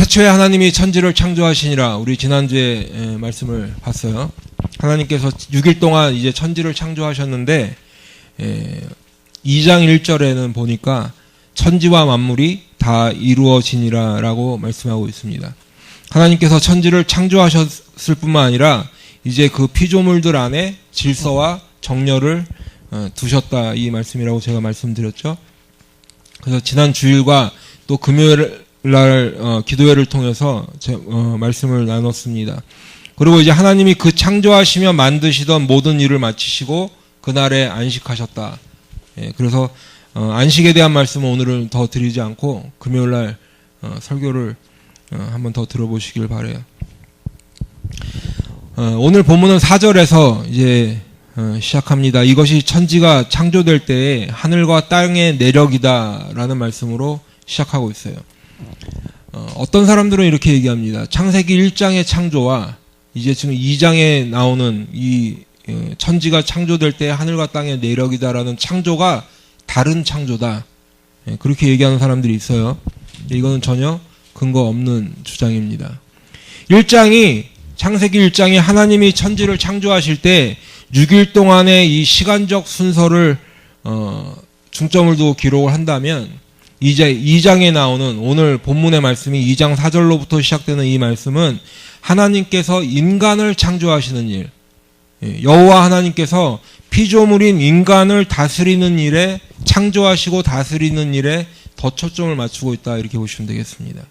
태초에 하나님이 천지를 창조하시니라. 우리 지난주에 말씀을 봤어요. 하나님께서 6일 동안 이제 천지를 창조하셨는데 2장 1절에는 보니까 천지와 만물이 다 이루어지니라 라고 말씀하고 있습니다. 하나님께서 천지를 창조하셨을 뿐만 아니라 이제 그 피조물들 안에 질서와 정렬을 두셨다, 이 말씀이라고 제가 말씀드렸죠. 그래서 지난 주일과 또 금요일 날 기도회를 통해서 말씀을 나눴습니다. 그리고 이제 하나님이 그 창조하시며 만드시던 모든 일을 마치시고 그날에 안식하셨다. 그래서 안식에 대한 말씀은 오늘은 더 드리지 않고 금요일 날 설교를 한번 더 들어보시길 바라요. 오늘 본문은 4절에서 이제 시작합니다. 이것이 천지가 창조될 때에 하늘과 땅의 내력이다라는 말씀으로 시작하고 있어요. 어떤 사람들은 이렇게 얘기합니다. 창세기 1장의 창조와 이제 지금 2장에 나오는 이 천지가 창조될 때 하늘과 땅의 내력이다라는 창조가 다른 창조다, 그렇게 얘기하는 사람들이 있어요. 이거는 전혀 근거 없는 주장입니다. 창세기 1장이 하나님이 천지를 창조하실 때 6일 동안의 이 시간적 순서를 중점을 두고 기록을 한다면 이제 2장에 나오는 오늘 본문의 말씀이 2장 4절로부터 시작되는 이 말씀은 하나님께서 인간을 창조하시는 일, 여호와 하나님께서 피조물인 인간을 다스리는 일에, 창조하시고 다스리는 일에 더 초점을 맞추고 있다, 이렇게 보시면 되겠습니다.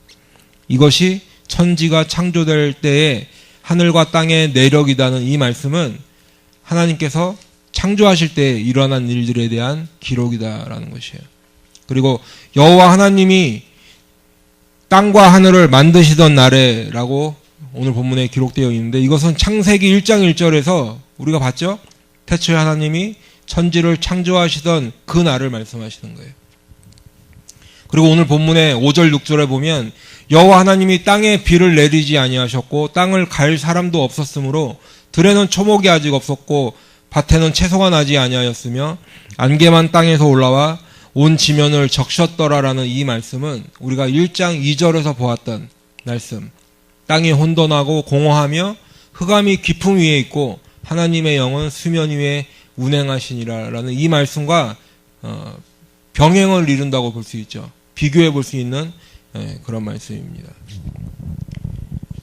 이것이 천지가 창조될 때에 하늘과 땅의 내력이다는 이 말씀은 하나님께서 창조하실 때 일어난 일들에 대한 기록이다라는 것이에요. 그리고 여호와 하나님이 땅과 하늘을 만드시던 날에라고 오늘 본문에 기록되어 있는데, 이것은 창세기 1장 1절에서 우리가 봤죠? 태초에 하나님이 천지를 창조하시던 그 날을 말씀하시는 거예요. 그리고 오늘 본문의 5절 6절에 보면 여호와 하나님이 땅에 비를 내리지 아니하셨고 땅을 갈 사람도 없었으므로 들에는 초목이 아직 없었고 밭에는 채소가 나지 아니하였으며 안개만 땅에서 올라와 온 지면을 적셨더라라는 이 말씀은 우리가 1장 2절에서 보았던 말씀, 땅이 혼돈하고 공허하며 흑암이 깊음 위에 있고 하나님의 영은 수면 위에 운행하시니라라는 이 말씀과 병행을 이룬다고 볼 수 있죠. 비교해 볼 수 있는 그런 말씀입니다.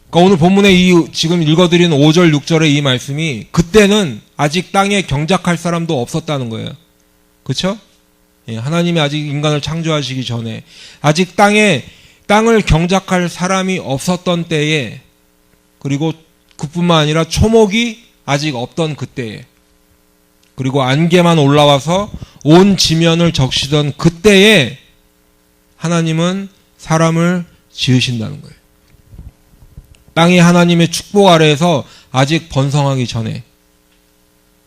그러니까 오늘 본문에 이 지금 읽어드린 5절 6절의 이 말씀이 그때는 아직 땅에 경작할 사람도 없었다는 거예요. 그렇죠? 하나님이 아직 인간을 창조하시기 전에 아직 땅을 경작할 사람이 없었던 때에, 그리고 그뿐만 아니라 초목이 아직 없던 그때에, 그리고 안개만 올라와서 온 지면을 적시던 그때에 하나님은 사람을 지으신다는 거예요. 땅이 하나님의 축복 아래에서 아직 번성하기 전에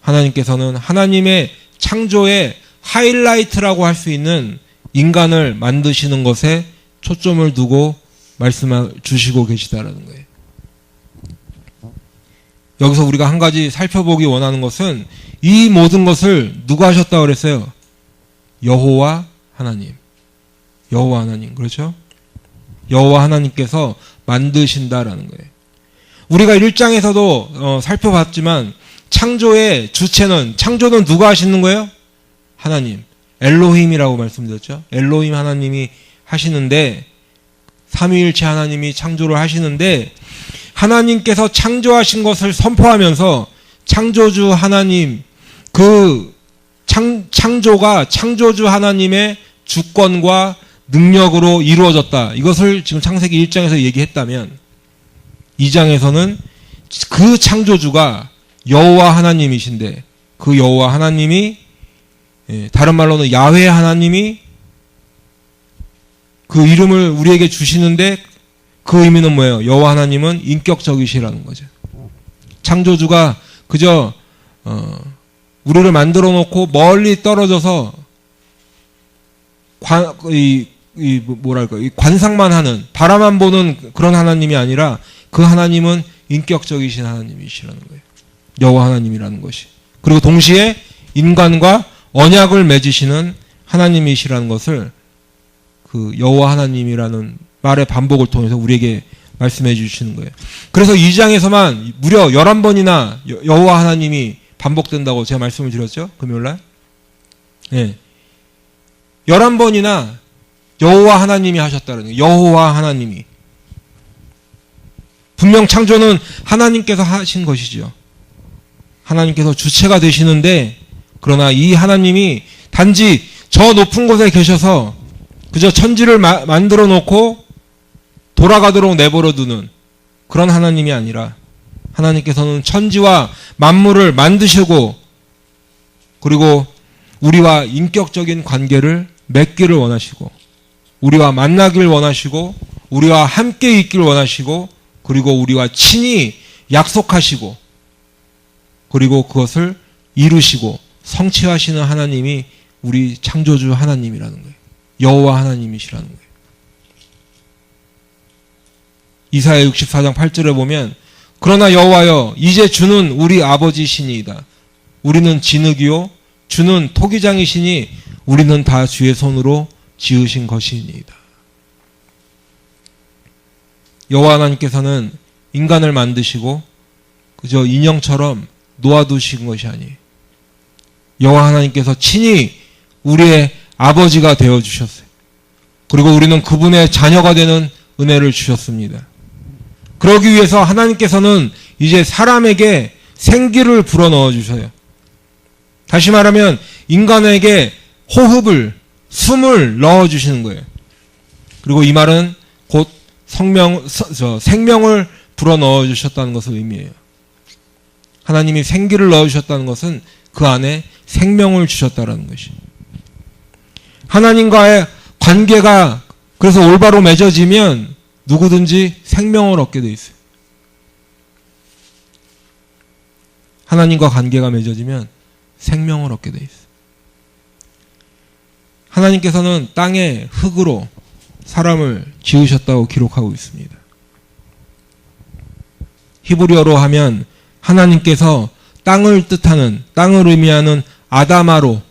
하나님께서는 하나님의 창조의 하이라이트라고 할 수 있는 인간을 만드시는 것에 초점을 두고 말씀을 주시고 계시다라는 거예요. 여기서 우리가 한 가지 살펴보기 원하는 것은 이 모든 것을 누가 하셨다고 그랬어요? 여호와 하나님. 여호와 하나님, 그렇죠? 여호와 하나님께서 만드신다라는 거예요. 우리가 1장에서도 살펴봤지만 창조의 주체는, 창조는 누가 하시는 거예요? 하나님. 엘로힘이라고 말씀드렸죠. 엘로힘 하나님이 하시는데, 삼위일체 하나님이 창조를 하시는데, 하나님께서 창조하신 것을 선포하면서 창조주 하나님, 그 창조가 창조주 하나님의 주권과 능력으로 이루어졌다, 이것을 지금 창세기 1장에서 얘기했다면 2장에서는 그 창조주가 여호와 하나님이신데, 그 여호와 하나님이, 다른 말로는 야훼 하나님이 그 이름을 우리에게 주시는데 그 의미는 뭐예요? 여호와 하나님은 인격적이시라는 거죠. 창조주가 그저 우리를 만들어 놓고 멀리 떨어져서 관상만 하는, 바라만 보는 그런 하나님이 아니라 그 하나님은 인격적이신 하나님이시라는 거예요. 여호와 하나님이라는 것이. 그리고 동시에 인간과 언약을 맺으시는 하나님이시라는 것을 그 여호와 하나님이라는 말의 반복을 통해서 우리에게 말씀해 주시는 거예요. 그래서 2장에서만 무려 11번이나 여호와 하나님이 반복된다고 제가 말씀을 드렸죠? 금요일날. 예. 11번이나 여호와 하나님이 하셨다는 거예요. 여호와 하나님이. 분명 창조는 하나님께서 하신 것이죠. 하나님께서 주체가 되시는데, 그러나 이 하나님이 단지 저 높은 곳에 계셔서 그저 천지를 만들어 놓고 돌아가도록 내버려 두는 그런 하나님이 아니라, 하나님께서는 천지와 만물을 만드시고, 그리고 우리와 인격적인 관계를 맺기를 원하시고, 우리와 만나길 원하시고, 우리와 함께 있길 원하시고, 그리고 우리와 친히 약속하시고, 그리고 그것을 이루시고 성취하시는 하나님이 우리 창조주 하나님이라는 거예요. 여호와 하나님이시라는 거예요. 이사야 64장 8절에 보면, 그러나 여호와여, 이제 주는 우리 아버지시니이다. 우리는 진흙이요 주는 토기장이시니 우리는 다 주의 손으로 지으신 것이니이다. 여호와 하나님께서는 인간을 만드시고 그저 인형처럼 놓아두신 것이 아니에요. 여호와 하나님께서 친히 우리의 아버지가 되어주셨어요. 그리고 우리는 그분의 자녀가 되는 은혜를 주셨습니다. 그러기 위해서 하나님께서는 이제 사람에게 생기를 불어넣어 주셔요. 다시 말하면 인간에게 호흡을, 숨을 넣어주시는 거예요. 그리고 이 말은 곧 생명을 불어넣어 주셨다는 것을 의미해요. 하나님이 생기를 넣어주셨다는 것은 그 안에 생명을 주셨다는 것이에요. 하나님과의 관계가 그래서 올바로 맺어지면 누구든지 생명을 얻게 돼 있어요. 하나님과 관계가 맺어지면 생명을 얻게 돼 있어요. 하나님께서는 땅의 흙으로 사람을 지으셨다고 기록하고 있습니다. 히브리어로 하면 하나님께서 땅을 뜻하는, 땅을 의미하는 아다마로,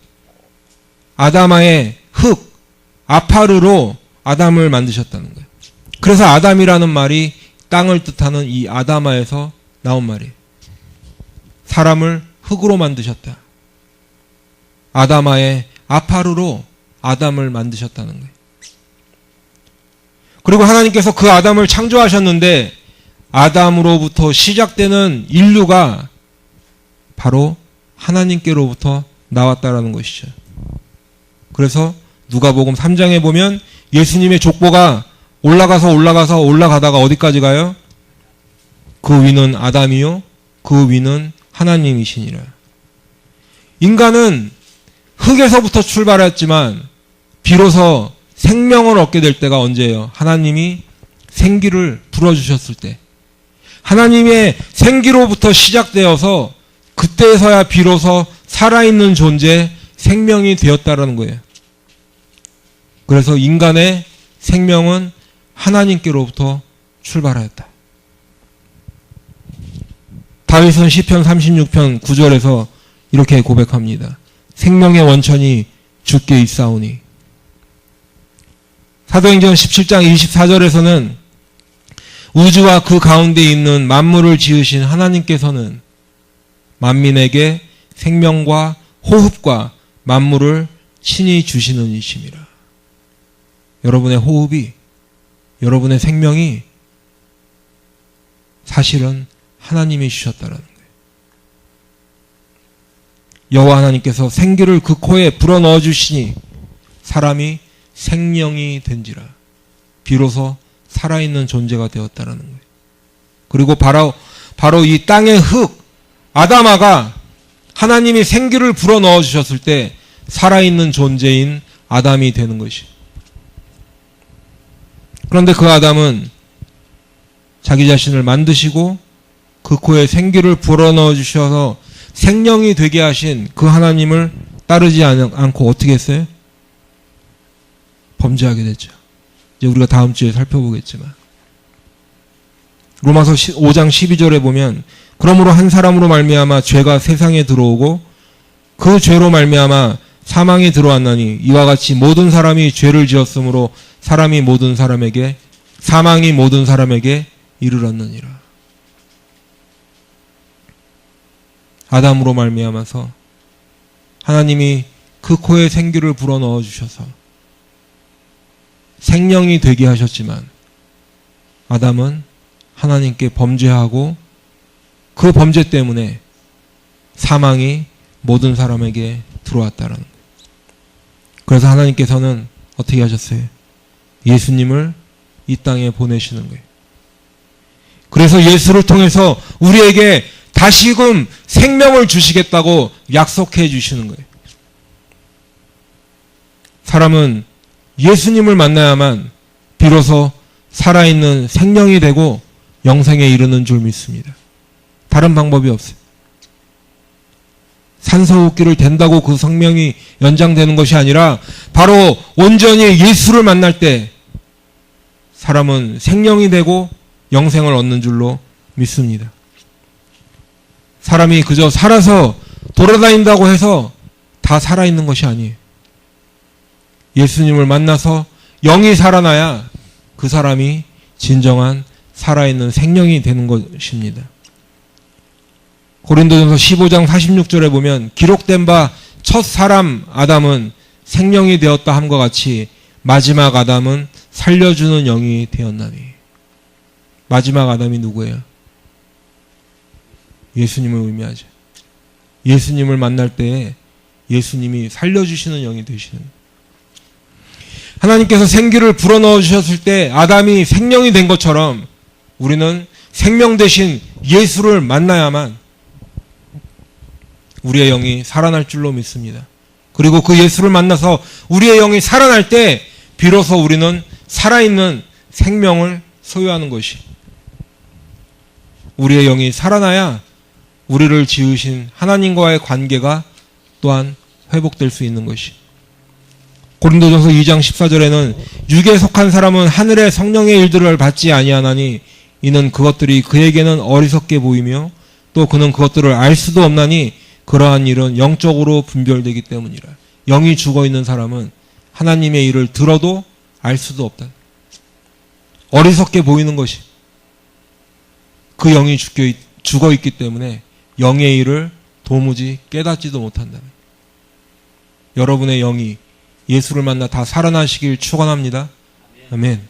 아다마의 흙, 아파르로 아담을 만드셨다는 거예요. 그래서 아담이라는 말이 땅을 뜻하는 이 아다마에서 나온 말이에요. 사람을 흙으로 만드셨다. 아다마의 아파르로 아담을 만드셨다는 거예요. 그리고 하나님께서 그 아담을 창조하셨는데, 아담으로부터 시작되는 인류가 바로 하나님께로부터 나왔다라는 것이죠. 그래서 누가복음 3장에 보면 예수님의 족보가 올라가다가 어디까지 가요? 그 위는 아담이요 그 위는 하나님이시니라. 인간은 흙에서부터 출발했지만 비로소 생명을 얻게 될 때가 언제예요? 하나님이 생기를 불어주셨을 때. 하나님의 생기로부터 시작되어서 그때서야 비로소 살아있는 존재, 생명이 되었다라는 거예요. 그래서 인간의 생명은 하나님께로부터 출발하였다. 다윗은 시편 36편 9절에서 이렇게 고백합니다. 생명의 원천이 주께 있사오니. 사도행전 17장 24절에서는 우주와 그 가운데 있는 만물을 지으신 하나님께서는 만민에게 생명과 호흡과 만물을 친히 주시는 이심이라. 여러분의 호흡이, 여러분의 생명이 사실은 하나님이 주셨다라는 거예요. 여호와 하나님께서 생기를 그 코에 불어넣어 주시니 사람이 생명이 된지라. 비로소 살아있는 존재가 되었다라는 거예요. 그리고 바로 이 땅의 흙, 아다마가 하나님이 생기를 불어넣어 주셨을 때 살아있는 존재인 아담이 되는 것이에요. 그런데 그 아담은 자기 자신을 만드시고 그 코에 생기를 불어넣어 주셔서 생명이 되게 하신 그 하나님을 따르지 않고 어떻게 했어요? 범죄하게 됐죠. 이제 우리가 다음 주에 살펴보겠지만. 로마서 5장 12절에 보면 그러므로 한 사람으로 말미암아 죄가 세상에 들어오고 그 죄로 말미암아 사망이 들어왔나니 이와 같이 모든 사람이 죄를 지었으므로 사람이 모든 사람에게 사망이 모든 사람에게 이르렀느니라. 아담으로 말미암아서 하나님이 그 코에 생기를 불어넣어 주셔서 생명이 되게 하셨지만 아담은 하나님께 범죄하고 그 범죄 때문에 사망이 모든 사람에게 들어왔다라는 거예요. 그래서 하나님께서는 어떻게 하셨어요? 예수님을 이 땅에 보내시는 거예요. 그래서 예수를 통해서 우리에게 다시금 생명을 주시겠다고 약속해 주시는 거예요. 사람은 예수님을 만나야만 비로소 살아있는 생명이 되고 영생에 이르는 줄 믿습니다. 다른 방법이 없어요. 산소호흡기를 댄다고 그 생명이 연장되는 것이 아니라 바로 온전히 예수를 만날 때 사람은 생명이 되고 영생을 얻는 줄로 믿습니다. 사람이 그저 살아서 돌아다닌다고 해서 다 살아있는 것이 아니에요. 예수님을 만나서 영이 살아나야 그 사람이 진정한 살아있는 생명이 되는 것입니다. 고린도전서 15장 46절에 보면 기록된 바 첫 사람 아담은 생명이 되었다 함과 같이 마지막 아담은 살려주는 영이 되었나니. 마지막 아담이 누구예요? 예수님을 의미하죠. 예수님을 만날 때에 예수님이 살려주시는 영이 되시는 거예요. 하나님께서 생기를 불어넣어 주셨을 때 아담이 생명이 된 것처럼 우리는 생명 대신 예수를 만나야만 우리의 영이 살아날 줄로 믿습니다. 그리고 그 예수를 만나서 우리의 영이 살아날 때 비로소 우리는 살아있는 생명을 소유하는 것이, 우리의 영이 살아나야 우리를 지으신 하나님과의 관계가 또한 회복될 수 있는 것이. 고린도전서 2장 14절에는 육에 속한 사람은 하늘의 성령의 일들을 받지 아니하나니 이는 그것들이 그에게는 어리석게 보이며 또 그는 그것들을 알 수도 없나니 그러한 일은 영적으로 분별되기 때문이라. 영이 죽어있는 사람은 하나님의 일을 들어도 알 수도 없다. 어리석게 보이는 것이 그 영이 죽어있기 때문에 영의 일을 도무지 깨닫지도 못한다. 여러분의 영이 예수를 만나 다 살아나시길 축원합니다. 아멘.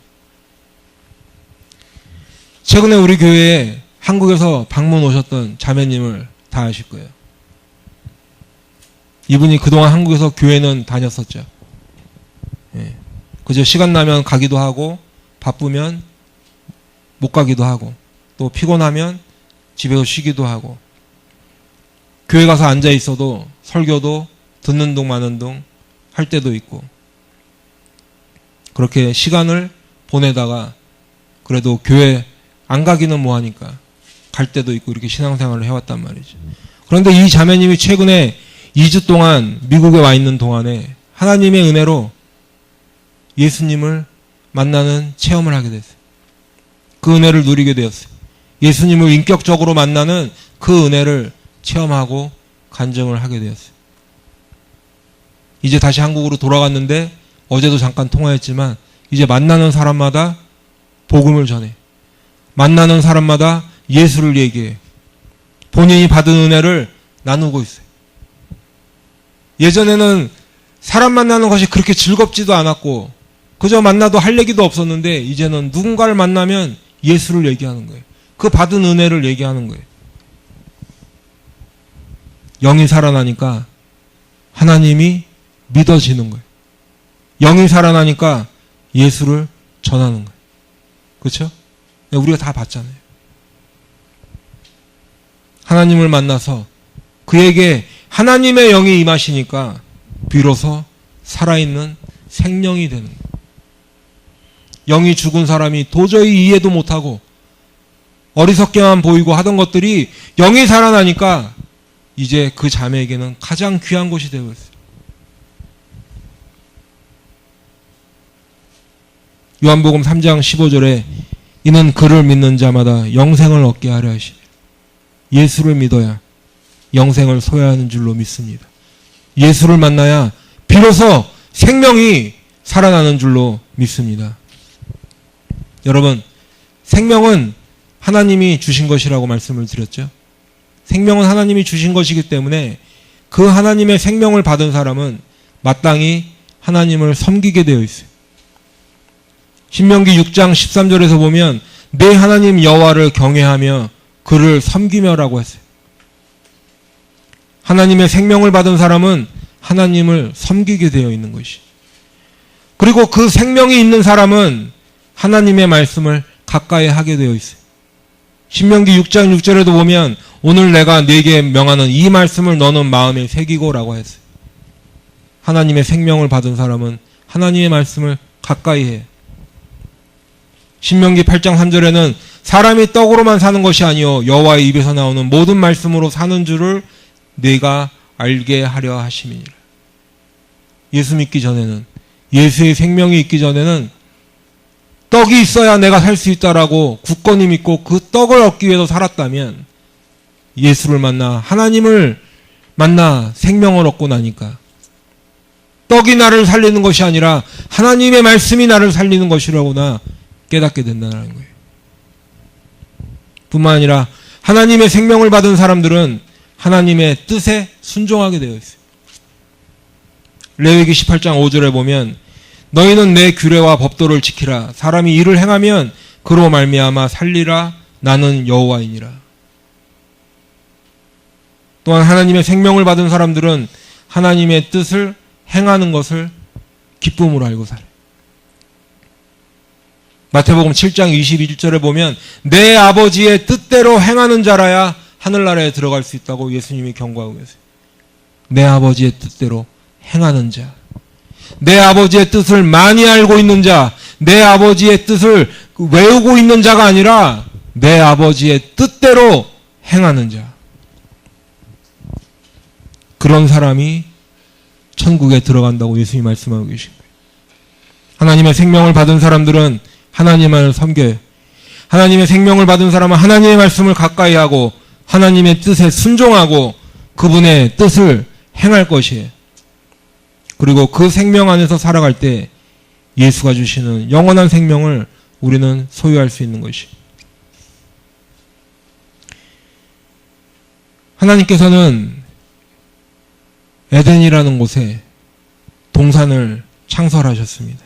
최근에 우리 교회에 한국에서 방문 오셨던 자매님을 다 아실 거예요. 이분이 그동안 한국에서 교회는 다녔었죠. 예. 그저 시간 나면 가기도 하고 바쁘면 못 가기도 하고 또 피곤하면 집에서 쉬기도 하고 교회 가서 앉아 있어도 설교도 듣는 둥 마는 둥 할 때도 있고 그렇게 시간을 보내다가 그래도 교회 안 가기는 뭐하니까 갈 때도 있고 이렇게 신앙생활을 해왔단 말이죠. 그런데 이 자매님이 최근에 2주 동안 미국에 와 있는 동안에 하나님의 은혜로 예수님을 만나는 체험을 하게 됐어요. 그 은혜를 누리게 되었어요. 예수님을 인격적으로 만나는 그 은혜를 체험하고 간증을 하게 되었어요. 이제 다시 한국으로 돌아갔는데 어제도 잠깐 통화했지만 이제 만나는 사람마다 복음을 전해. 만나는 사람마다 예수를 얘기해. 본인이 받은 은혜를 나누고 있어요. 예전에는 사람 만나는 것이 그렇게 즐겁지도 않았고 그저 만나도 할 얘기도 없었는데 이제는 누군가를 만나면 예수를 얘기하는 거예요. 그 받은 은혜를 얘기하는 거예요. 영이 살아나니까 하나님이 믿어지는 거예요. 영이 살아나니까 예수를 전하는 거예요. 그렇죠? 우리가 다 봤잖아요. 하나님을 만나서 그에게 하나님의 영이 임하시니까 비로소 살아있는 생명이 되는 거예요. 영이 죽은 사람이 도저히 이해도 못하고 어리석게만 보이고 하던 것들이 영이 살아나니까 이제 그 자매에게는 가장 귀한 것이 되고 있어요. 요한복음 3장 15절에 이는 그를 믿는 자마다 영생을 얻게 하려 하시며 예수를 믿어야 영생을 소유하는 줄로 믿습니다. 예수를 만나야 비로소 생명이 살아나는 줄로 믿습니다. 여러분, 생명은 하나님이 주신 것이라고 말씀을 드렸죠. 생명은 하나님이 주신 것이기 때문에 그 하나님의 생명을 받은 사람은 마땅히 하나님을 섬기게 되어 있어요. 신명기 6장 13절에서 보면 내 하나님 여호와를 경외하며 그를 섬기며라고 했어요. 하나님의 생명을 받은 사람은 하나님을 섬기게 되어 있는 것이. 그리고 그 생명이 있는 사람은 하나님의 말씀을 가까이 하게 되어 있어요. 신명기 6장 6절에도 보면 오늘 내가 네게 명하는 이 말씀을 너는 마음에 새기고라고 했어요. 하나님의 생명을 받은 사람은 하나님의 말씀을 가까이 해요. 신명기 8장 3절에는 사람이 떡으로만 사는 것이 아니요 여호와의 입에서 나오는 모든 말씀으로 사는 줄을 네가 알게 하려 하심이니라. 예수 믿기 전에는, 예수의 생명이 있기 전에는 떡이 있어야 내가 살 수 있다라고 굳건히 믿고 그 떡을 얻기 위해서 살았다면 예수를 만나 하나님을 만나 생명을 얻고 나니까 떡이 나를 살리는 것이 아니라 하나님의 말씀이 나를 살리는 것이라고나 깨닫게 된다는 거예요. 뿐만 아니라 하나님의 생명을 받은 사람들은 하나님의 뜻에 순종하게 되어 있어요. 레위기 18장 5절에 보면 너희는 내 규례와 법도를 지키라. 사람이 이를 행하면 그로 말미암아 살리라. 나는 여호와이니라. 또한 하나님의 생명을 받은 사람들은 하나님의 뜻을 행하는 것을 기쁨으로 알고 살아요. 마태복음 7장 21절에 보면 내 아버지의 뜻대로 행하는 자라야 하늘나라에 들어갈 수 있다고 예수님이 경고하고 계세요. 내 아버지의 뜻대로 행하는 자, 내 아버지의 뜻을 많이 알고 있는 자, 내 아버지의 뜻을 외우고 있는 자가 아니라 내 아버지의 뜻대로 행하는 자, 그런 사람이 천국에 들어간다고 예수님이 말씀하고 계신 거예요. 하나님의 생명을 받은 사람들은 하나님을 섬겨요. 하나님의 생명을 받은 사람은 하나님의 말씀을 가까이 하고 하나님의 뜻에 순종하고 그분의 뜻을 행할 것이에요. 그리고 그 생명 안에서 살아갈 때 예수가 주시는 영원한 생명을 우리는 소유할 수 있는 것이. 하나님께서는 에덴이라는 곳에 동산을 창설하셨습니다.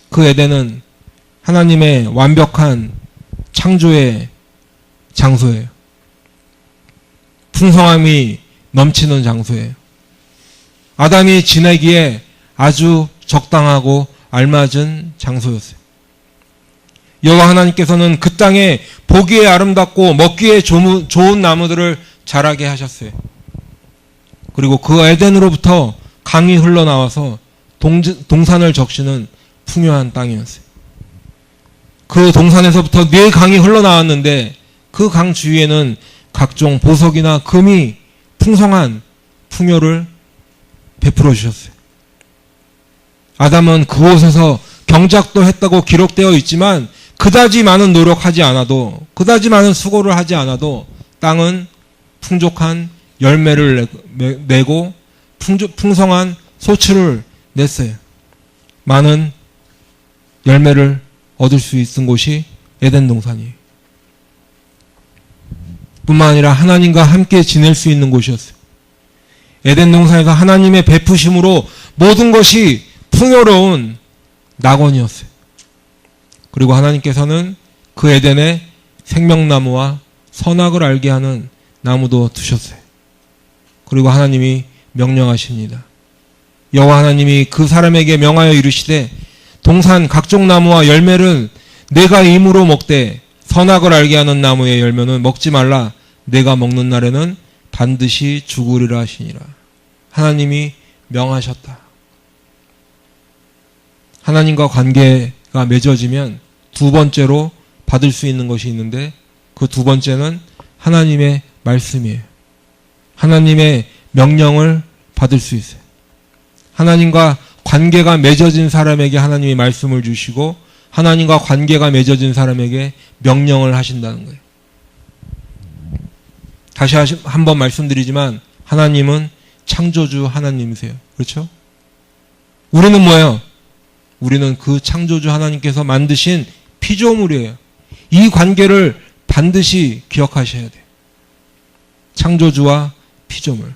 그 에덴은 하나님의 완벽한 창조의 장소예요. 풍성함이 넘치는 장소예요. 아담이 지내기에 아주 적당하고 알맞은 장소였어요. 여호와 하나님께서는 그 땅에 보기에 아름답고 먹기에 좋은 나무들을 자라게 하셨어요. 그리고 그 에덴으로부터 강이 흘러나와서 동산을 적시는 풍요한 땅이었어요. 그 동산에서부터 4강이 흘러나왔는데 그 강 주위에는 각종 보석이나 금이 풍성한 풍요를 베풀어 주셨어요. 아담은 그곳에서 경작도 했다고 기록되어 있지만 그다지 많은 노력하지 않아도, 그다지 많은 수고를 하지 않아도 땅은 풍족한 열매를 내고 풍성한 소출을 냈어요. 많은 열매를 얻을 수 있은 곳이 에덴 동산이에요. 뿐만 아니라 하나님과 함께 지낼 수 있는 곳이었어요. 에덴 동산에서 하나님의 베푸심으로 모든 것이 풍요로운 낙원이었어요. 그리고 하나님께서는 그 에덴에 생명나무와 선악을 알게 하는 나무도 두셨어요. 그리고 하나님이 명령하십니다. 여호와 하나님이 그 사람에게 명하여 이르시되 동산 각종 나무와 열매를 내가 임으로 먹되 선악을 알게 하는 나무의 열매는 먹지 말라. 내가 먹는 날에는 반드시 죽으리라 하시니라. 하나님이 명하셨다. 하나님과 관계가 맺어지면 두 번째로 받을 수 있는 것이 있는데 그 두 번째는 하나님의 말씀이에요. 하나님의 명령을 받을 수 있어요. 하나님과 관계가 맺어진 사람에게 하나님이 말씀을 주시고 하나님과 관계가 맺어진 사람에게 명령을 하신다는 거예요. 다시 한번 말씀드리지만 하나님은 창조주 하나님이세요. 그렇죠? 우리는 뭐예요? 우리는 그 창조주 하나님께서 만드신 피조물이에요. 이 관계를 반드시 기억하셔야 돼요. 창조주와 피조물.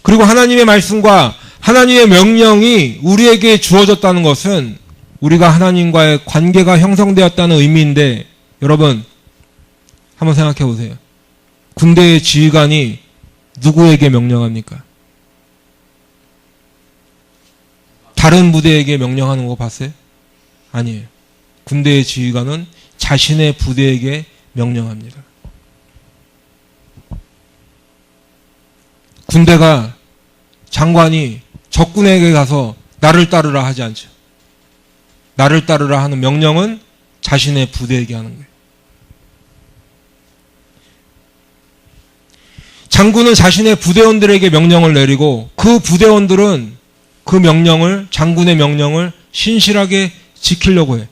그리고 하나님의 말씀과 하나님의 명령이 우리에게 주어졌다는 것은 우리가 하나님과의 관계가 형성되었다는 의미인데, 여러분 한번 생각해 보세요. 군대의 지휘관이 누구에게 명령합니까? 다른 부대에게 명령하는 거 봤어요? 아니에요. 군대의 지휘관은 자신의 부대에게 명령합니다. 군대가 장관이 적군에게 가서 나를 따르라 하지 않죠. 나를 따르라 하는 명령은 자신의 부대에게 하는 거예요. 장군은 자신의 부대원들에게 명령을 내리고 그 부대원들은 그 명령을, 장군의 명령을 신실하게 지키려고 해요.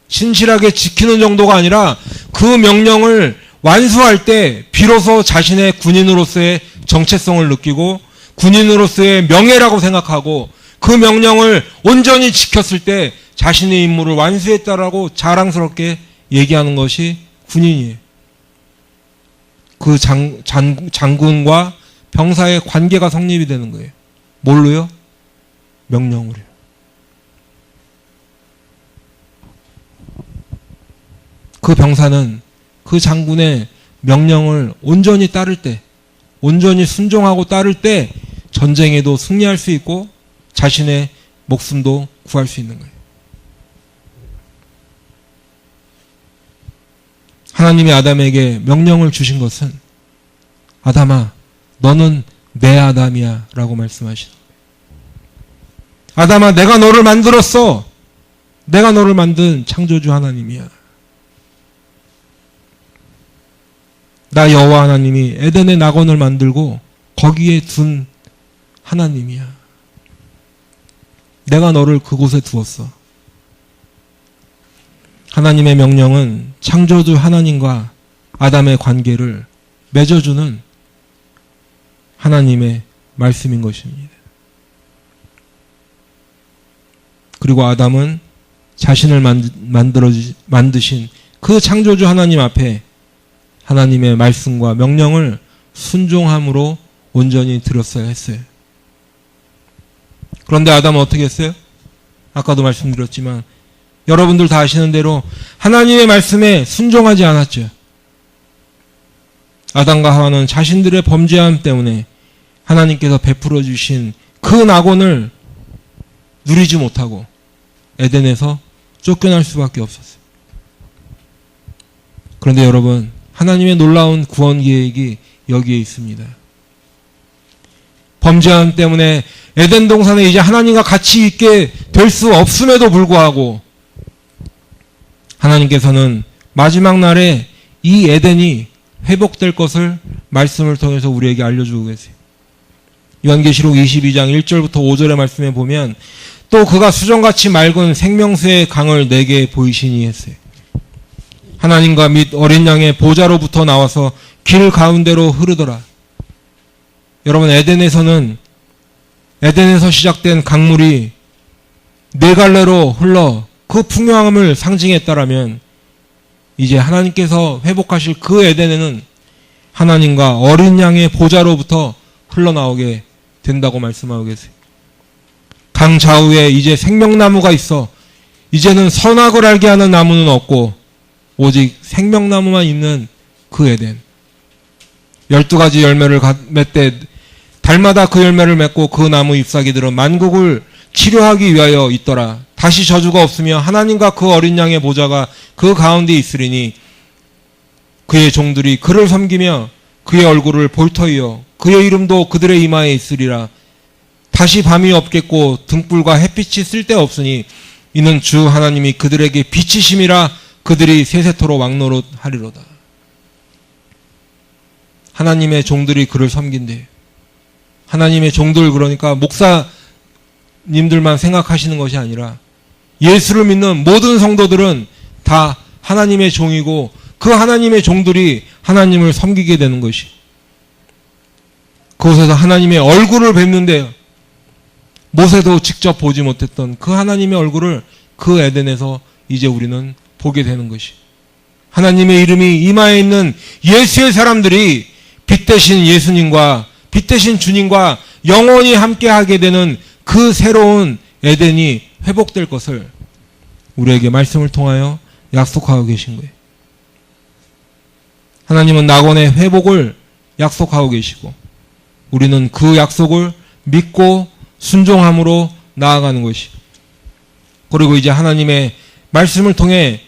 신실하게 지키는 정도가 아니라 그 명령을 완수할 때 비로소 자신의 군인으로서의 정체성을 느끼고 군인으로서의 명예라고 생각하고 그 명령을 온전히 지켰을 때 자신의 임무를 완수했다라고 자랑스럽게 얘기하는 것이 군인이에요. 그 장군과 병사의 관계가 성립이 되는 거예요. 뭘로요? 명령으로요. 그 병사는 그 장군의 명령을 온전히 따를 때, 온전히 순종하고 따를 때 전쟁에도 승리할 수 있고 자신의 목숨도 구할 수 있는 거예요. 하나님이 아담에게 명령을 주신 것은 아담아, 너는 내 아담이야 라고 말씀하시는 거예요. 아담아, 내가 너를 만들었어. 내가 너를 만든 창조주 하나님이야. 나 여호와 하나님이 에덴의 낙원을 만들고 거기에 둔 하나님이야. 내가 너를 그곳에 두었어. 하나님의 명령은 창조주 하나님과 아담의 관계를 맺어주는 하나님의 말씀인 것입니다. 그리고 아담은 자신을 만드신 그 창조주 하나님 앞에 하나님의 말씀과 명령을 순종함으로 온전히 들었어야 했어요. 그런데 아담은 어떻게 했어요? 아까도 말씀드렸지만 여러분들 다 아시는 대로 하나님의 말씀에 순종하지 않았죠. 아담과 하와는 자신들의 범죄함 때문에 하나님께서 베풀어 주신 그 낙원을 누리지 못하고 에덴에서 쫓겨날 수밖에 없었어요. 그런데 여러분, 하나님의 놀라운 구원 계획이 여기에 있습니다. 범죄함 때문에 에덴 동산에 이제 하나님과 같이 있게 될 수 없음에도 불구하고 하나님께서는 마지막 날에 이 에덴이 회복될 것을 말씀을 통해서 우리에게 알려주고 계세요. 요한계시록 22장 1절부터 5절의 말씀에 보면 또 그가 수정같이 맑은 생명수의 강을 내게 보이시니 했어요. 하나님과 및 어린 양의 보좌로부터 나와서 길 가운데로 흐르더라. 여러분, 에덴에서 시작된 강물이 네 갈래로 흘러 그 풍요함을 상징했다라면 이제 하나님께서 회복하실 그 에덴에는 하나님과 어린 양의 보좌로부터 흘러나오게 된다고 말씀하고 계세요. 강 좌우에 이제 생명나무가 있어 이제는 선악을 알게 하는 나무는 없고 오직 생명나무만 있는 그 에덴. 12가지 열매를 맺되 달마다 그 열매를 맺고 그 나무 잎사귀들은 만국을 치료하기 위하여 있더라. 다시 저주가 없으며 하나님과 그 어린 양의 보좌가 그 가운데 있으리니 그의 종들이 그를 섬기며 그의 얼굴을 볼 터이요 그의 이름도 그들의 이마에 있으리라. 다시 밤이 없겠고 등불과 햇빛이 쓸데없으니 이는 주 하나님이 그들에게 빛이심이라. 그들이 세세토록 왕노릇하리로다. 하나님의 종들이 그를 섬긴대. 하나님의 종들, 그러니까 목사님들만 생각하시는 것이 아니라 예수를 믿는 모든 성도들은 다 하나님의 종이고 그 하나님의 종들이 하나님을 섬기게 되는 것이. 그곳에서 하나님의 얼굴을 뵙는데요. 모세도 직접 보지 못했던 그 하나님의 얼굴을 그 에덴에서 이제 우리는 보게 되는 것이, 하나님의 이름이 이마에 있는 예수의 사람들이 빛 대신 예수님과 빛 대신 주님과 영원히 함께하게 되는 그 새로운 에덴이 회복될 것을 우리에게 말씀을 통하여 약속하고 계신 거예요. 하나님은 낙원의 회복을 약속하고 계시고 우리는 그 약속을 믿고 순종함으로 나아가는 것이, 그리고 이제 하나님의 말씀을 통해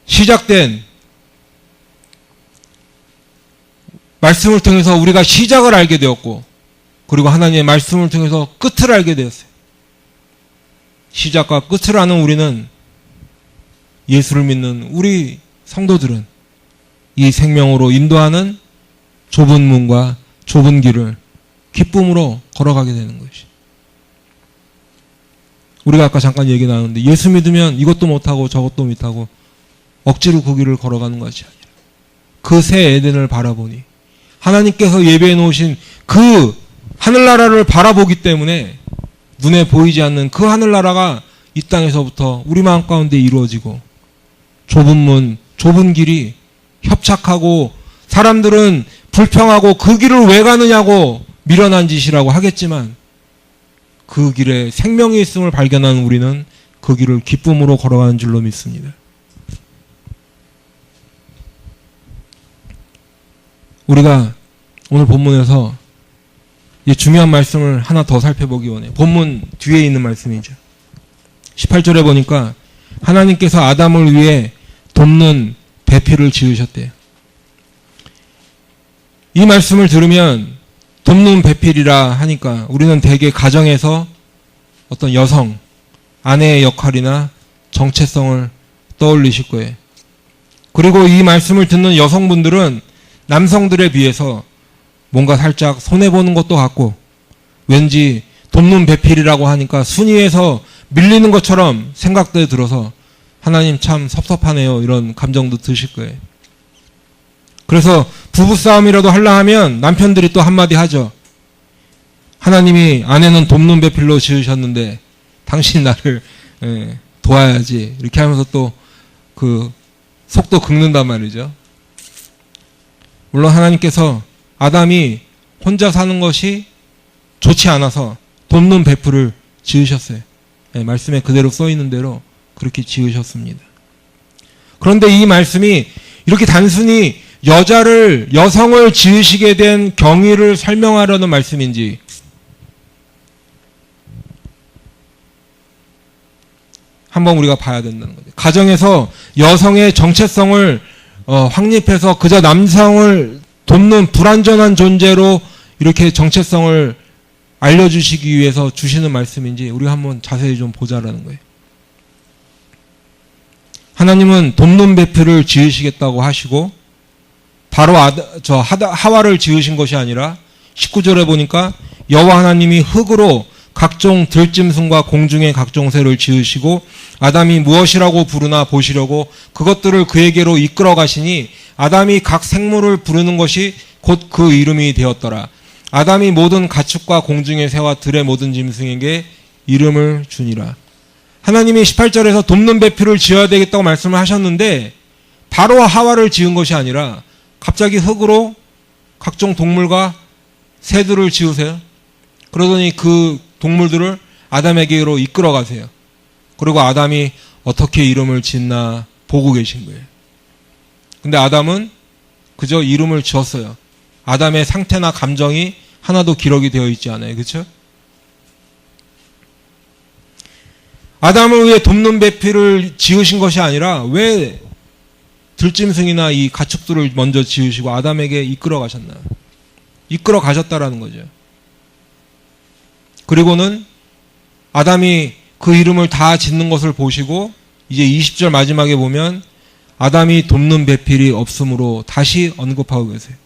시작된 말씀을 통해서 우리가 시작을 알게 되었고, 그리고 하나님의 말씀을 통해서 끝을 알게 되었어요. 시작과 끝을 아는 우리는, 예수를 믿는 우리 성도들은 이 생명으로 인도하는 좁은 문과 좁은 길을 기쁨으로 걸어가게 되는 것이. 우리가 아까 잠깐 얘기 나눴는데 예수 믿으면 이것도 못하고 저것도 못하고 억지로 그 길을 걸어가는 것이 아니라 그 새 에덴을 바라보니 하나님께서 예배해 놓으신 그 하늘나라를 바라보기 때문에 눈에 보이지 않는 그 하늘나라가 이 땅에서부터 우리 마음 가운데 이루어지고, 좁은 문, 좁은 길이 협착하고 사람들은 불평하고 그 길을 왜 가느냐고 미련한 짓이라고 하겠지만, 그 길에 생명이 있음을 발견한 우리는 그 길을 기쁨으로 걸어가는 줄로 믿습니다. 우리가 오늘 본문에서 이 중요한 말씀을 하나 더 살펴보기 원해요. 본문 뒤에 있는 말씀이죠. 18절에 보니까 하나님께서 아담을 위해 돕는 배필을 지으셨대요. 이 말씀을 들으면 돕는 배필이라 하니까 우리는 대개 가정에서 어떤 여성, 아내의 역할이나 정체성을 떠올리실 거예요. 그리고 이 말씀을 듣는 여성분들은 남성들에 비해서 뭔가 살짝 손해보는 것도 같고, 왠지 돕는 배필이라고 하니까 순위에서 밀리는 것처럼 생각도 들어서 하나님 참 섭섭하네요, 이런 감정도 드실 거예요. 그래서 부부싸움이라도 하려 하면 남편들이 또 한마디 하죠. 하나님이 아내는 돕는 배필로 지으셨는데 당신 나를 도와야지, 이렇게 하면서 또 그 속도 긁는단 말이죠. 물론 하나님께서 아담이 혼자 사는 것이 좋지 않아서 돕는 배필을 지으셨어요. 말씀에 그대로 써 있는 대로 그렇게 지으셨습니다. 그런데 이 말씀이 이렇게 단순히 여성을 지으시게 된 경위를 설명하려는 말씀인지, 한번 우리가 봐야 된다는 거죠. 가정에서 여성의 정체성을 확립해서 그저 남성을 돕는 불완전한 존재로 이렇게 정체성을 알려주시기 위해서 주시는 말씀인지 우리가 한번 자세히 좀 보자라는 거예요. 하나님은 돕는 배필을 지으시겠다고 하시고 바로 하와를 지으신 것이 아니라 19절에 보니까 여호와 하나님이 흙으로 각종 들짐승과 공중의 각종 새를 지으시고 아담이 무엇이라고 부르나 보시려고 그것들을 그에게로 이끌어 가시니 아담이 각 생물을 부르는 것이 곧 그 이름이 되었더라. 아담이 모든 가축과 공중의 새와 들의 모든 짐승에게 이름을 주니라. 하나님이 18절에서 돕는 배필을 지어야 되겠다고 말씀을 하셨는데 바로 하와를 지은 것이 아니라 갑자기 흙으로 각종 동물과 새들을 지으세요. 그러더니 그 동물들을 아담에게로 이끌어 가세요. 그리고 아담이 어떻게 이름을 짓나 보고 계신 거예요. 근데 아담은 그저 이름을 지었어요. 아담의 상태나 감정이 하나도 기록이 되어 있지 않아요. 그렇죠? 아담을 위해 돕는 배필을 지으신 것이 아니라 왜 들짐승이나 이 가축들을 먼저 지으시고 아담에게 이끌어 가셨나? 이끌어 가셨다라는 거죠. 그리고는 아담이 그 이름을 다 짓는 것을 보시고 이제 20절 마지막에 보면 아담이 돕는 배필이 없으므로 다시 언급하고 계세요.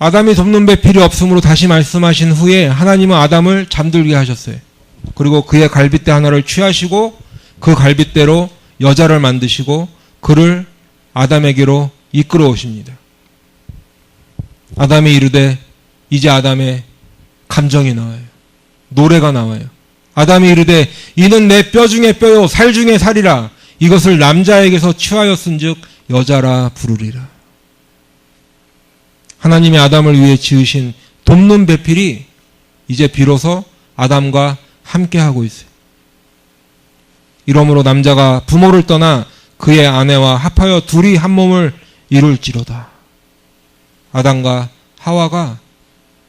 아담이 돕는 배필이 없으므로 다시 말씀하신 후에 하나님은 아담을 잠들게 하셨어요. 그리고 그의 갈빗대 하나를 취하시고 그 갈빗대로 여자를 만드시고 그를 아담에게로 이끌어 오십니다. 아담이 이르되 이제 아담의 감정이 나와요. 노래가 나와요. 아담이 이르되 이는 내 뼈 중에 뼈요 살 중에 살이라 이것을 남자에게서 취하였은즉 여자라 부르리라. 하나님이 아담을 위해 지으신 돕는 배필이 이제 비로소 아담과 함께하고 있어요. 이러므로 남자가 부모를 떠나 그의 아내와 합하여 둘이 한 몸을 이룰지로다. 아담과 하와가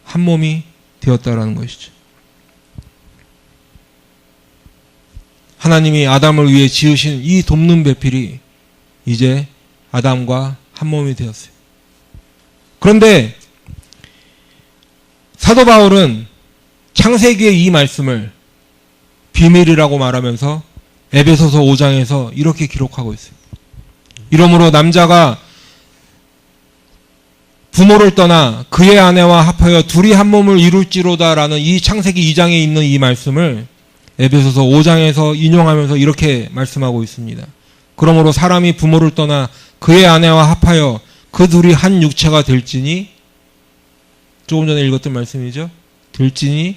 한 몸이 되었다라는 것이죠. 하나님이 아담을 위해 지으신 이 돕는 배필이 이제 아담과 한 몸이 되었어요. 그런데 사도 바울은 창세기의 이 말씀을 비밀이라고 말하면서 에베소서 5장에서 이렇게 기록하고 있어요. 이러므로 남자가 부모를 떠나 그의 아내와 합하여 둘이 한 몸을 이룰지로다라는 이 창세기 2장에 있는 이 말씀을 에베소서 5장에서 인용하면서 이렇게 말씀하고 있습니다. 그러므로 사람이 부모를 떠나 그의 아내와 합하여 그 둘이 한 육체가 될지니, 조금 전에 읽었던 말씀이죠. 될지니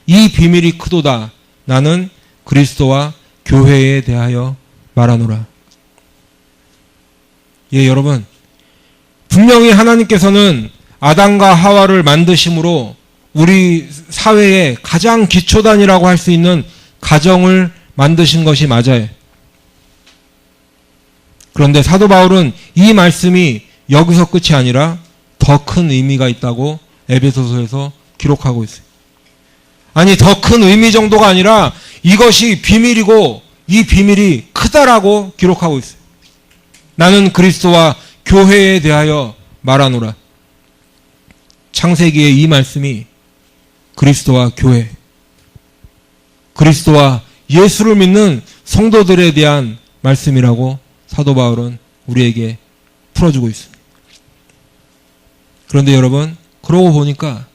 이 비밀이 크도다. 나는 그리스도와 교회에 대하여 말하노라. 예, 여러분, 분명히 하나님께서는 아담과 하와를 만드심으로 우리 사회의 가장 기초단이라고 할 수 있는 가정을 만드신 것이 맞아요. 그런데 사도 바울은 이 말씀이 여기서 끝이 아니라 더 큰 의미가 있다고 에베소서에서 기록하고 있어요. 아니, 더 큰 의미 정도가 아니라 이것이 비밀이고 이 비밀이 크다라고 기록하고 있어요. 나는 그리스도와 교회에 대하여 말하노라. 창세기의 이 말씀이 그리스도와 교회, 그리스도와 예수를 믿는 성도들에 대한 말씀이라고 사도 바울은 우리에게 풀어주고 있습니다. 그런데 여러분, 그러고 보니까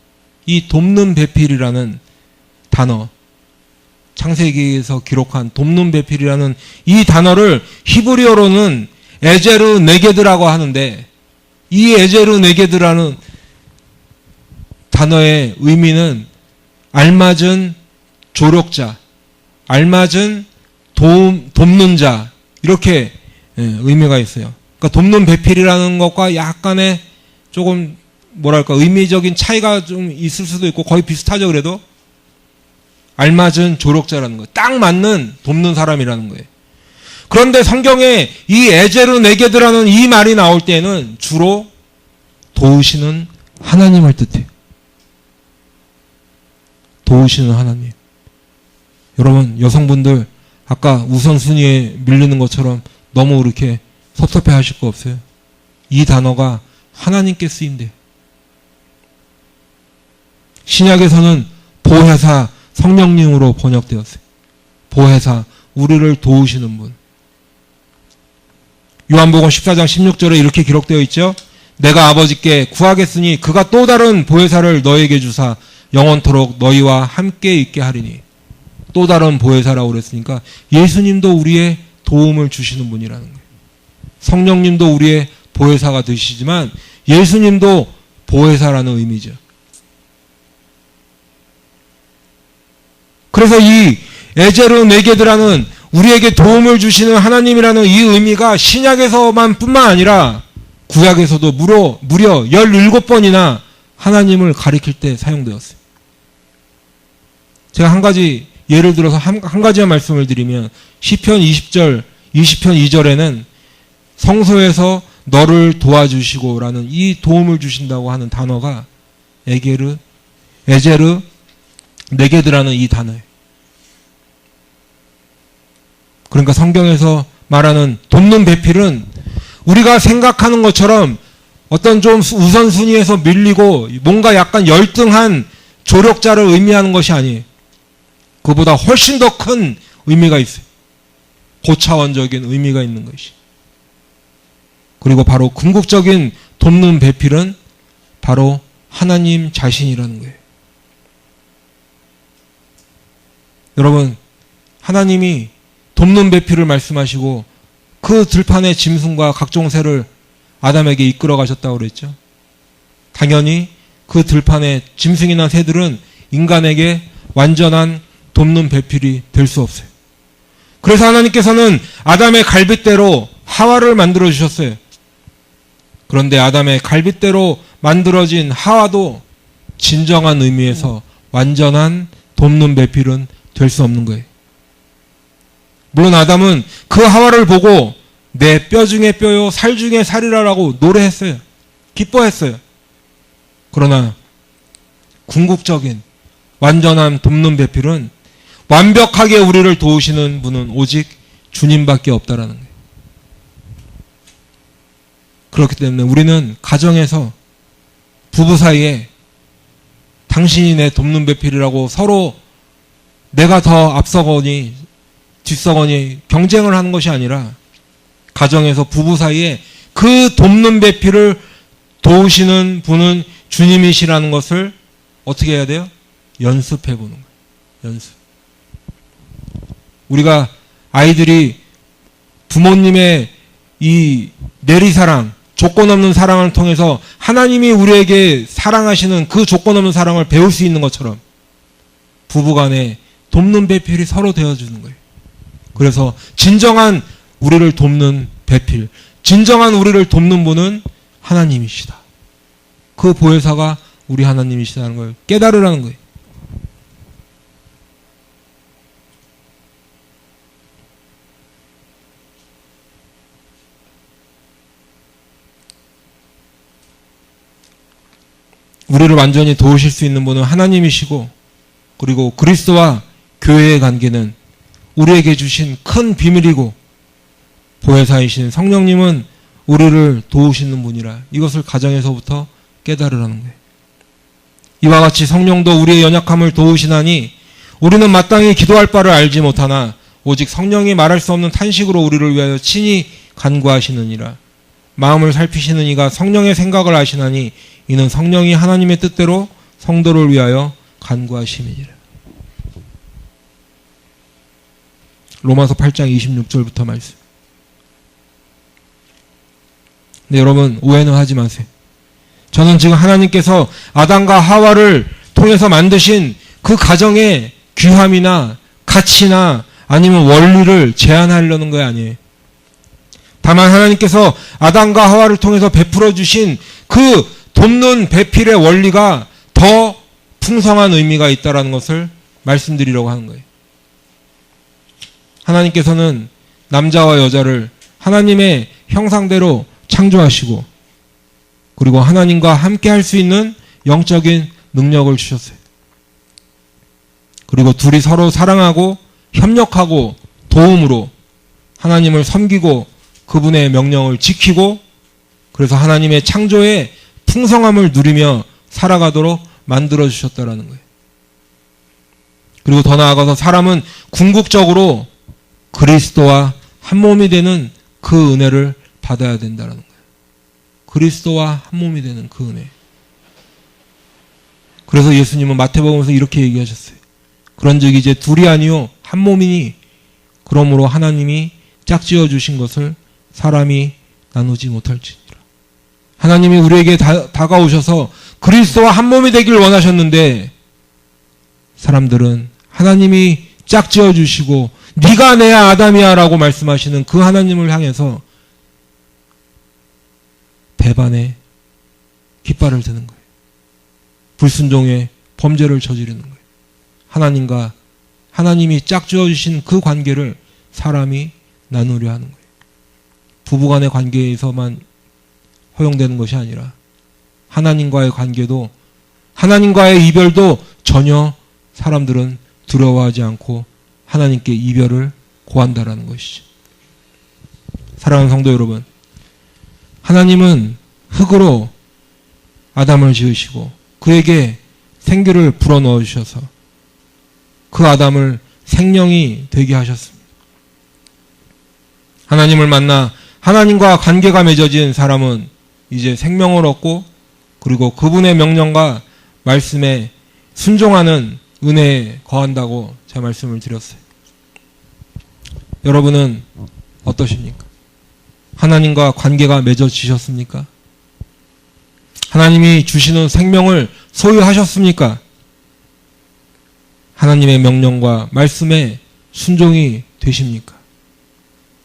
이 돕는 배필이라는 단어, 창세기에서 기록한 돕는 배필이라는 이 단어를 히브리어로는 에제르 네게드라고 하는데, 이 에제르 네게드라는 단어의 의미는 알맞은 조력자, 알맞은 돕는 자, 이렇게 의미가 있어요. 그러니까 돕는 배필이라는 것과 약간의 조금 뭐랄까 의미적인 차이가 좀 있을 수도 있고 거의 비슷하죠. 그래도 알맞은 조력자라는 거예요. 딱 맞는 돕는 사람이라는 거예요. 그런데 성경에 이 에제르 네게드라는 이 말이 나올 때는 주로 도우시는 하나님을 뜻해요. 도우시는 하나님. 여러분, 여성분들 아까 우선순위에 밀리는 것처럼 너무 이렇게 섭섭해 하실 거 없어요? 이 단어가 하나님께 쓰인대요. 신약에서는 보혜사 성령님으로 번역되었어요. 보혜사, 우리를 도우시는 분. 요한복음 14장 16절에 이렇게 기록되어 있죠. 내가 아버지께 구하겠으니 그가 또 다른 보혜사를 너에게 주사 영원토록 너희와 함께 있게 하리니. 또 다른 보혜사라고 그랬으니까 예수님도 우리의 도움을 주시는 분이라는 거예요. 성령님도 우리의 보혜사가 되시지만 예수님도 보혜사라는 의미죠. 그래서 이 에제르 네게드라는 우리에게 도움을 주시는 하나님이라는 이 의미가 신약에서만 뿐만 아니라 구약에서도 무려 17번이나 하나님을 가리킬 때 사용되었어요. 제가 한 가지 예를 들어서 한 가지만 말씀을 드리면 시편 20편 2절에는 성소에서 너를 도와주시고 라는 이 도움을 주신다고 하는 단어가 에제르 네게드라는 이 단어예요. 그러니까 성경에서 말하는 돕는 배필은 우리가 생각하는 것처럼 어떤 좀 우선순위에서 밀리고 뭔가 약간 열등한 조력자를 의미하는 것이 아니에요. 그보다 훨씬 더 큰 의미가 있어요. 고차원적인 의미가 있는 것이. 그리고 바로 궁극적인 돕는 배필은 바로 하나님 자신이라는 거예요. 여러분, 하나님이 돕는 배필을 말씀하시고 그 들판의 짐승과 각종 새를 아담에게 이끌어 가셨다고 그랬죠. 당연히 그 들판의 짐승이나 새들은 인간에게 완전한 돕는 배필이 될 수 없어요. 그래서 하나님께서는 아담의 갈빗대로 하와를 만들어 주셨어요. 그런데 아담의 갈빗대로 만들어진 하와도 진정한 의미에서 완전한 돕는 배필은 될 수 없는 거예요. 물론 아담은 그 하와를 보고 내 뼈 중에 뼈요 살 중에 살이라라고 노래했어요. 기뻐했어요. 그러나 궁극적인 완전한 돕는 배필은 완벽하게 우리를 도우시는 분은 오직 주님밖에 없다라는 거예요. 그렇기 때문에 우리는 가정에서 부부 사이에 당신이 내 돕는 배필이라고 서로 내가 더 앞서거니 뒤서거니 경쟁을 하는 것이 아니라 가정에서 부부 사이에 그 돕는 배필을 도우시는 분은 주님이시라는 것을 어떻게 해야 돼요? 연습해 보는 거예요. 연습. 우리가 아이들이 부모님의 이 내리사랑, 조건 없는 사랑을 통해서 하나님이 우리에게 사랑하시는 그 조건 없는 사랑을 배울 수 있는 것처럼 부부간에 돕는 배필이 서로 되어주는 거예요. 그래서 진정한 우리를 돕는 배필, 진정한 우리를 돕는 분은 하나님이시다. 그 보혜사가 우리 하나님이시다는 걸 깨달으라는 거예요. 우리를 완전히 도우실 수 있는 분은 하나님이시고, 그리고 그리스도와 교회의 관계는 우리에게 주신 큰 비밀이고, 보혜사이신 성령님은 우리를 도우시는 분이라 이것을 가정에서부터 깨달으라는 거예요. 이와 같이 성령도 우리의 연약함을 도우시나니 우리는 마땅히 기도할 바를 알지 못하나 오직 성령이 말할 수 없는 탄식으로 우리를 위하여 친히 간구하시느니라. 마음을 살피시는 이가 성령의 생각을 아시나니 이는 성령이 하나님의 뜻대로 성도를 위하여 간구하심이니라. 로마서 8장 26절부터 말씀. 네, 여러분 오해는 하지 마세요. 저는 지금 하나님께서 아담과 하와를 통해서 만드신 그 가정의 귀함이나 가치나 아니면 원리를 제한하려는 거 아니에요. 다만 하나님께서 아담과 하와를 통해서 베풀어 주신 그 돕는 배필의 원리가 더 풍성한 의미가 있다는 것을 말씀드리려고 하는 거예요. 하나님께서는 남자와 여자를 하나님의 형상대로 창조하시고 그리고 하나님과 함께 할 수 있는 영적인 능력을 주셨어요. 그리고 둘이 서로 사랑하고 협력하고 도움으로 하나님을 섬기고 그분의 명령을 지키고 그래서 하나님의 창조의 풍성함을 누리며 살아가도록 만들어주셨다라는 거예요. 그리고 더 나아가서 사람은 궁극적으로 그리스도와 한 몸이 되는 그 은혜를 받아야 된다는 거예요. 그리스도와 한 몸이 되는 그 은혜. 그래서 예수님은 마태복음에서 이렇게 얘기하셨어요. 그런즉 이제 둘이 아니요 한 몸이니 그러므로 하나님이 짝지어 주신 것을 사람이 나누지 못할지니라. 하나님이 우리에게 다가오셔서 그리스도와 한 몸이 되길 원하셨는데 사람들은 하나님이 짝지어 주시고 네가 내 아담이야 라고 말씀하시는 그 하나님을 향해서 배반의 깃발을 드는 거예요. 불순종의 범죄를 저지르는 거예요. 하나님과 하나님이 짝지어 주신 그 관계를 사람이 나누려 하는 거예요. 부부간의 관계에서만 허용되는 것이 아니라 하나님과의 관계도 하나님과의 이별도 전혀 사람들은 두려워하지 않고 하나님께 이별을 고한다라는 것이죠. 사랑하는 성도 여러분, 하나님은 흙으로 아담을 지으시고 그에게 생기를 불어넣어 주셔서 그 아담을 생명이 되게 하셨습니다. 하나님을 만나 하나님과 관계가 맺어진 사람은 이제 생명을 얻고 그리고 그분의 명령과 말씀에 순종하는 은혜에 거한다고 제가 말씀을 드렸어요. 여러분은 어떠십니까? 하나님과 관계가 맺어지셨습니까? 하나님이 주시는 생명을 소유하셨습니까? 하나님의 명령과 말씀에 순종이 되십니까?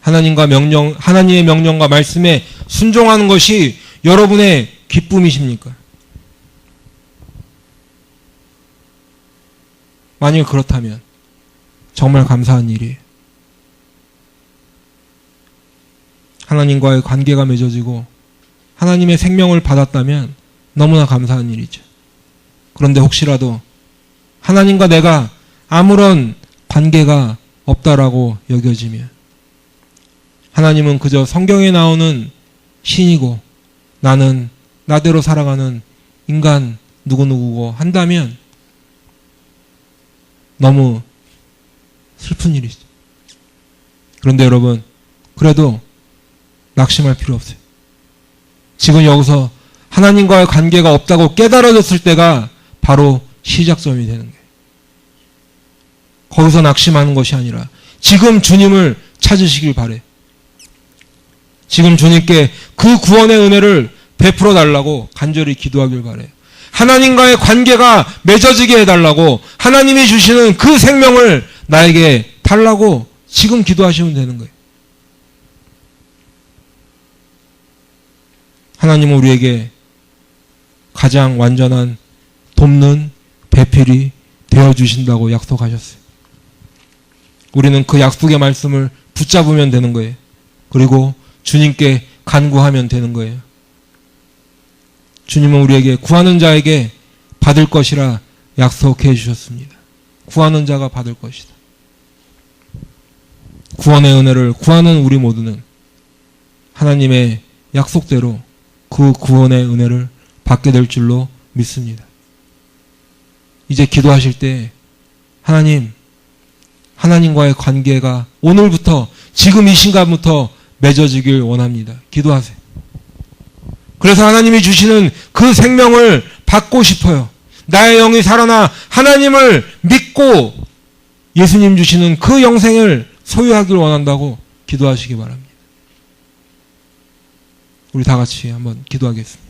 하나님의 명령과 말씀에 순종하는 것이 여러분의 기쁨이십니까? 만일 그렇다면 정말 감사한 일이에요. 하나님과의 관계가 맺어지고 하나님의 생명을 받았다면 너무나 감사한 일이죠. 그런데 혹시라도 하나님과 내가 아무런 관계가 없다라고 여겨지면 하나님은 그저 성경에 나오는 신이고 나는 나대로 살아가는 인간 누구누구고 한다면 너무 슬픈 일이죠. 그런데 여러분, 그래도 낙심할 필요 없어요. 지금 여기서 하나님과의 관계가 없다고 깨달아졌을 때가 바로 시작점이 되는 거예요. 거기서 낙심하는 것이 아니라 지금 주님을 찾으시길 바래요. 지금 주님께 그 구원의 은혜를 베풀어 달라고 간절히 기도하길 바래요. 하나님과의 관계가 맺어지게 해달라고, 하나님이 주시는 그 생명을 나에게 달라고 지금 기도하시면 되는 거예요. 하나님은 우리에게 가장 완전한 돕는 배필이 되어주신다고 약속하셨어요. 우리는 그 약속의 말씀을 붙잡으면 되는 거예요. 그리고 주님께 간구하면 되는 거예요. 주님은 우리에게 구하는 자에게 받을 것이라 약속해 주셨습니다. 구하는 자가 받을 것이다. 구원의 은혜를 구하는 우리 모두는 하나님의 약속대로 그 구원의 은혜를 받게 될 줄로 믿습니다. 이제 기도하실 때 하나님과의 관계가 오늘부터, 지금 이 순간부터 맺어지길 원합니다. 기도하세요. 그래서 하나님이 주시는 그 생명을 받고 싶어요. 나의 영이 살아나 하나님을 믿고 예수님 주시는 그 영생을 소유하길 원한다고 기도하시기 바랍니다. 우리 다 같이 한번 기도하겠습니다.